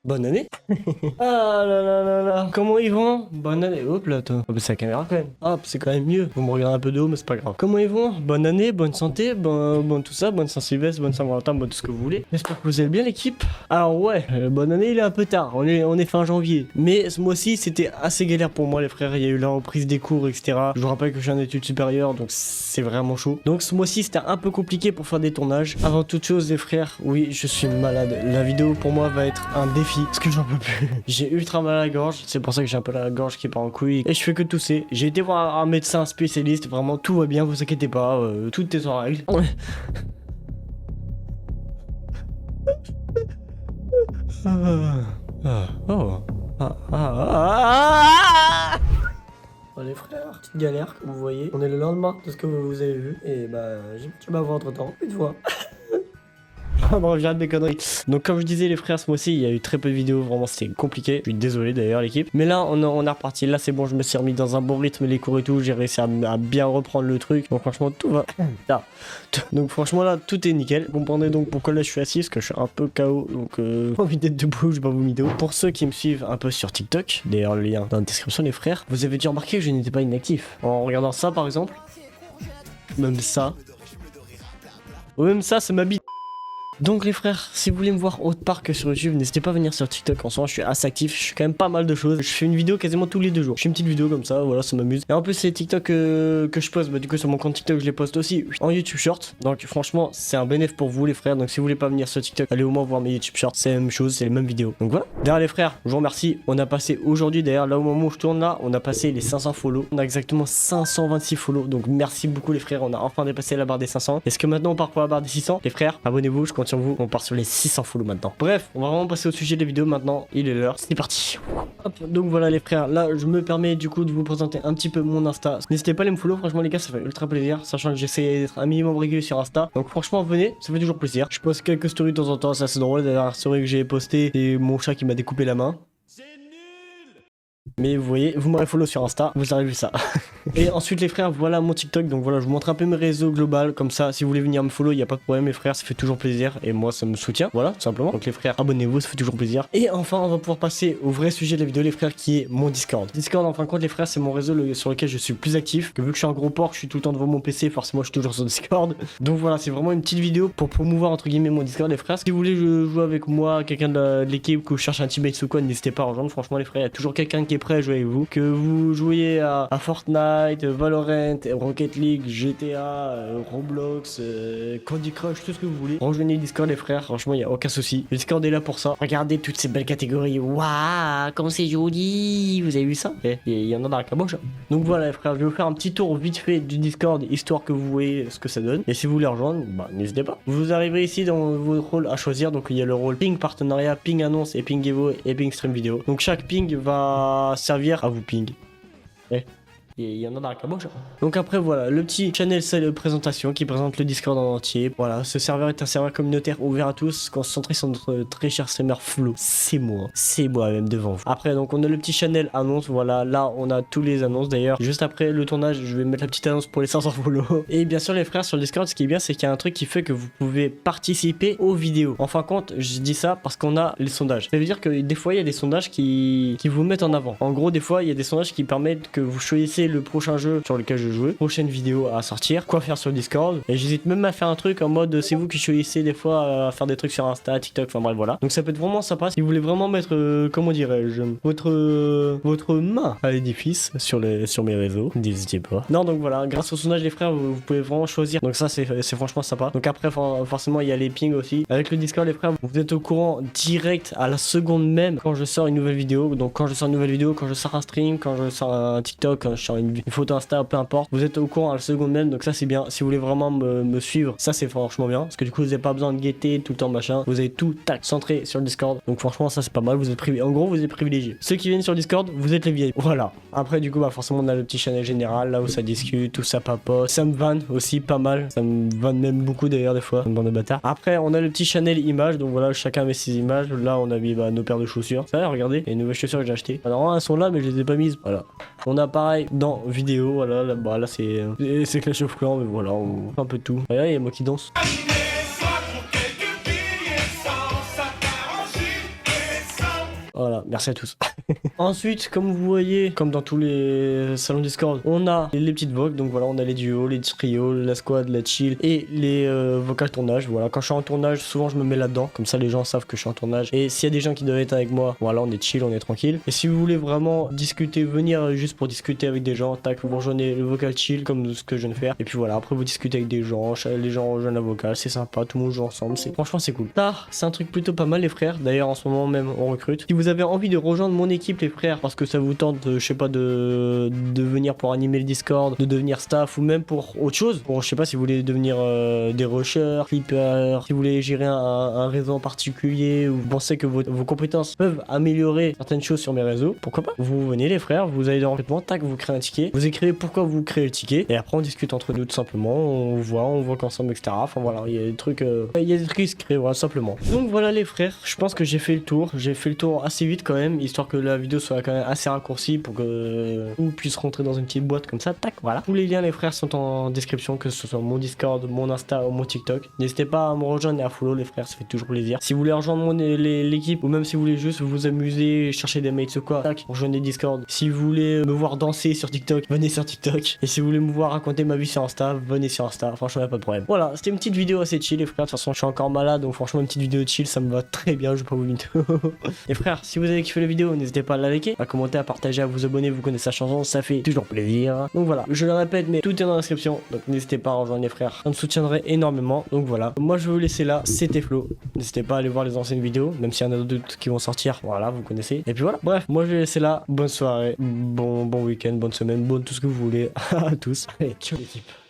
Bonne année. Ah là là là là. Comment ils vont? Bonne année. Hop là, toi. Oh, bah, c'est la caméra quand même. Hop, c'est quand même mieux. Vous me regardez un peu de haut, mais c'est pas grave. Comment ils vont? Bonne année, bonne santé, bon tout ça, bonne Saint-Sylvestre, bonne Saint-Valentin, bon tout ce que vous voulez. J'espère que vous allez bien l'équipe. Alors ouais, bonne année, il est un peu tard. On est fin janvier. Mais ce mois-ci, c'était assez galère pour moi les frères. Il y a eu la reprise des cours, etc. Je vous rappelle que je suis en études supérieures, donc c'est vraiment chaud. Donc ce mois-ci, c'était un peu compliqué pour faire des tournages. Avant toute chose, les frères, oui, je suis malade. La vidéo pour moi va être un défi. Parce que j'en peux plus. J'ai ultra mal à la gorge. C'est pour ça que j'ai un peu la gorge qui part en couille. Et je fais que tousser. J'ai été voir un médecin spécialiste. Vraiment, tout va bien. Vous inquiétez pas. Tout est en règle. Oh les frères, petite galère comme vous voyez. On est le lendemain de ce que vous avez vu. Et bah, j'ai petit ma voix entre temps. Une fois. Bon, j'arrête mes conneries. Donc comme je disais les frères, ce mois-ci il y a eu très peu de vidéos, vraiment c'était compliqué. Je suis désolé d'ailleurs l'équipe. Mais là on est reparti, là c'est bon, je me suis remis dans un bon rythme les cours et tout. J'ai réussi à bien reprendre le truc. Donc franchement tout va. Là. Donc franchement là tout est nickel. Vous comprenez donc pourquoi là je suis assis, parce que je suis un peu KO. Donc envie d'être debout, je vais pas vous vidéo. Pour ceux qui me suivent un peu sur TikTok, d'ailleurs le lien dans la description les frères, vous avez dû remarquer que je n'étais pas inactif. En regardant ça par exemple. Même ça. Ou même ça c'est ma bite. Donc les frères, si vous voulez me voir autre part que sur YouTube, n'hésitez pas à venir sur TikTok. En ce moment je suis assez actif, je fais quand même pas mal de choses. Je fais une vidéo quasiment tous les 2 jours. Je fais une petite vidéo comme ça, voilà, ça m'amuse. Et en plus c'est TikTok que je poste, bah du coup sur mon compte TikTok je les poste aussi en YouTube Short. Donc franchement c'est un bénéfice pour vous les frères. Donc si vous voulez pas venir sur TikTok, allez au moins voir mes YouTube Short, c'est la même chose, c'est les mêmes vidéos. Donc voilà. D'ailleurs les frères, je vous remercie. On a passé aujourd'hui, d'ailleurs là au moment où je tourne là, on a passé les 500 follow. On a exactement 526 follow. Donc merci beaucoup les frères, on a enfin dépassé la barre des 500. Est-ce que maintenant on part pour la barre des 600? Les frères, abonnez-vous, je compte sur vous. On part sur les 600 follow maintenant. Bref, on va vraiment passer au sujet des vidéos maintenant. Il est l'heure. C'est parti. Hop, donc voilà les frères. Là, je me permets du coup de vous présenter un petit peu mon Insta. N'hésitez pas à aller me follow. Franchement les gars, ça fait ultra plaisir. Sachant que j'essaie d'être un minimum régulier sur Insta. Donc franchement, venez. Ça fait toujours plaisir. Je poste quelques stories de temps en temps. Ça c'est drôle. La dernière story que j'ai postée, c'est mon chat qui m'a découpé la main. Mais vous voyez, vous m'aurez follow sur Insta, vous avez vu ça. Et ensuite les frères, voilà mon TikTok. Donc voilà, je vous montre un peu mes réseaux global. Comme ça, si vous voulez venir me follow, il n'y a pas de problème les frères, ça fait toujours plaisir. Et moi ça me soutient, voilà, tout simplement. Donc les frères, abonnez-vous, ça fait toujours plaisir. Et enfin, on va pouvoir passer au vrai sujet de la vidéo les frères, qui est mon Discord. Discord en fin de compte les frères, c'est mon réseau sur lequel je suis le plus actif. Que vu que je suis un gros porc, je suis tout le temps devant mon PC, forcément je suis toujours sur Discord. Donc voilà, c'est vraiment une petite vidéo pour promouvoir entre guillemets mon Discord les frères. Si vous voulez jouer avec moi, quelqu'un de l'équipe, que vous cherchez un teammate ou quoi, n'hésitez pas à rejoindre. Franchement les frères, il y a toujours quelqu'un qui est prêt à jouer avec vous. Que vous jouiez à Fortnite, Valorant, Rocket League, GTA, Roblox, Candy Crush, tout ce que vous voulez. Rejoignez le Discord les frères, franchement il n'y a aucun souci. Le Discord est là pour ça. Regardez toutes ces belles catégories. Waouh, comme c'est joli. Vous avez vu ça? Il y en a dans la caboche. Donc voilà les frères, je vais vous faire un petit tour vite fait du Discord, histoire que vous voyez ce que ça donne. Et si vous voulez rejoindre, bah n'hésitez pas. Vous arriverez ici dans votre rôle à choisir. Donc il y a le rôle ping partenariat, ping annonce et ping evo et ping stream vidéo. Donc chaque ping va servir à vous ping. Il y en a dans la caboche. Donc après voilà, le petit channel c'est la présentation qui présente le Discord en entier. Voilà, ce serveur est un serveur communautaire ouvert à tous, concentré sur notre très cher streamer Flo. C'est moi même devant vous. Après donc on a le petit channel annonce, voilà, là on a tous les annonces d'ailleurs. Juste après le tournage, je vais mettre la petite annonce pour les 500 follow. Et bien sûr les frères sur le Discord, ce qui est bien c'est qu'il y a un truc qui fait que vous pouvez participer aux vidéos. En fin de compte, je dis ça parce qu'on a les sondages. Ça veut dire que des fois il y a des sondages qui vous mettent en avant. En gros des fois il y a des sondages qui permettent que vous choisissez le prochain jeu sur lequel je joue, prochaine vidéo à sortir, quoi faire sur Discord. Et j'hésite même à faire un truc en mode c'est vous qui choisissez des fois à faire des trucs sur Insta, TikTok, enfin bref voilà. Donc ça peut être vraiment sympa si vous voulez vraiment mettre comment dirais-je votre main à l'édifice sur mes réseaux. N'hésitez pas. Non donc voilà, grâce au sondage les frères vous pouvez vraiment choisir. Donc ça c'est franchement sympa. Donc après forcément il y a les pings aussi. Avec le Discord les frères, vous êtes au courant direct à la seconde même quand je sors une nouvelle vidéo. Donc quand je sors une nouvelle vidéo, quand je sors un stream, quand je sors un TikTok, quand je sors une photo Insta, peu importe, vous êtes au courant à la seconde même. Donc ça c'est bien. Si vous voulez vraiment me suivre, ça c'est franchement bien. Parce que du coup vous n'avez pas besoin de guetter tout le temps machin. Vous avez tout tac centré sur le Discord. Donc franchement ça c'est pas mal. Vous êtes privilégié. En gros vous êtes privilégiés. Ceux qui viennent sur le Discord, vous êtes les vieilles. Voilà. Après du coup bah forcément on a le petit channel général là où ça discute, tout ça papote. Ça me vanne aussi pas mal. Ça me vanne même beaucoup d'ailleurs des fois. Une bande de bâtards. Après on a le petit channel image. Donc voilà, chacun met ses images. Là on a mis nos paires de chaussures. Ça va, regardez. Les nouvelles chaussures que j'ai achetées. Alors elles sont là mais je les ai pas mises. Voilà. On a pareil dans vidéo. Voilà. Là c'est Clash of Clans. Mais voilà, on fait un peu de tout. Regarde, il y a moi qui danse. Voilà, merci à tous. Ensuite, comme vous voyez, comme dans tous les salons Discord, on a les petites voques. Donc voilà, on a les duos, les trios, la squad, la chill et les vocales tournage. Voilà, quand je suis en tournage, souvent je me mets là-dedans. Comme ça, les gens savent que je suis en tournage. Et s'il y a des gens qui doivent être avec moi, voilà, on est chill, on est tranquille. Et si vous voulez vraiment discuter, venir juste pour discuter avec des gens, tac, vous rejoignez le vocal chill comme ce que je viens de faire. Et puis voilà, après vous discutez avec des gens, les gens rejoignent la vocale, c'est sympa, tout le monde joue ensemble. Franchement, c'est cool. Ça, c'est un truc plutôt pas mal, les frères. D'ailleurs, en ce moment même, on recrute. Si vous avez envie de rejoindre mon équipe, les frères, parce que ça vous tente, je sais pas, de venir pour animer le Discord, de devenir staff ou même pour autre chose. Bon, je sais pas si vous voulez devenir des rushers, flippers, si vous voulez gérer un réseau en particulier ou vous pensez que vos compétences peuvent améliorer certaines choses sur mes réseaux, pourquoi pas? Vous venez, les frères, vous allez dans le recrutement, tac, vous créez un ticket, vous écrivez pourquoi vous créez le ticket et après on discute entre nous tout simplement, on voit qu'ensemble, etc. Enfin voilà, il y a des trucs, qui se créent, voilà, simplement. Donc voilà, les frères, je pense que j'ai fait le tour assez vite quand même, histoire que la vidéo soit quand même assez raccourcie pour que vous puissiez rentrer dans une petite boîte comme ça, tac, voilà. Tous les liens, les frères, sont en description, que ce soit mon Discord, mon Insta ou mon TikTok. N'hésitez pas à me rejoindre et à follow, les frères, ça fait toujours plaisir. Si vous voulez rejoindre l'équipe ou même si vous voulez juste vous amuser, chercher des mates ou quoi, tac, rejoignez Discord. Si vous voulez me voir danser sur TikTok, venez sur TikTok. Et si vous voulez me voir raconter ma vie sur Insta, venez sur Insta. Franchement, y'a pas de problème. Voilà, c'était une petite vidéo assez chill, les frères. De toute façon, je suis encore malade, donc franchement, une petite vidéo chill, ça me va très bien. Je vais pas vous mytho. Les frères, si vous avez kiffé la vidéo, n'hésitez pas à la liker, à commenter, à partager, à vous abonner. Vous connaissez la chanson, ça fait toujours plaisir. Donc voilà, je le répète, mais tout est dans la description. Donc n'hésitez pas à rejoindre les frères. Ça me soutiendrait énormément. Donc voilà, moi je vais vous laisser là. C'était Flo. N'hésitez pas à aller voir les anciennes vidéos, même s'il y en a d'autres qui vont sortir. Voilà, vous connaissez. Et puis voilà. Bref, moi je vais laisser là. Bonne soirée, bon week-end, bonne semaine, bon tout ce que vous voulez à tous. Allez, ciao l'équipe.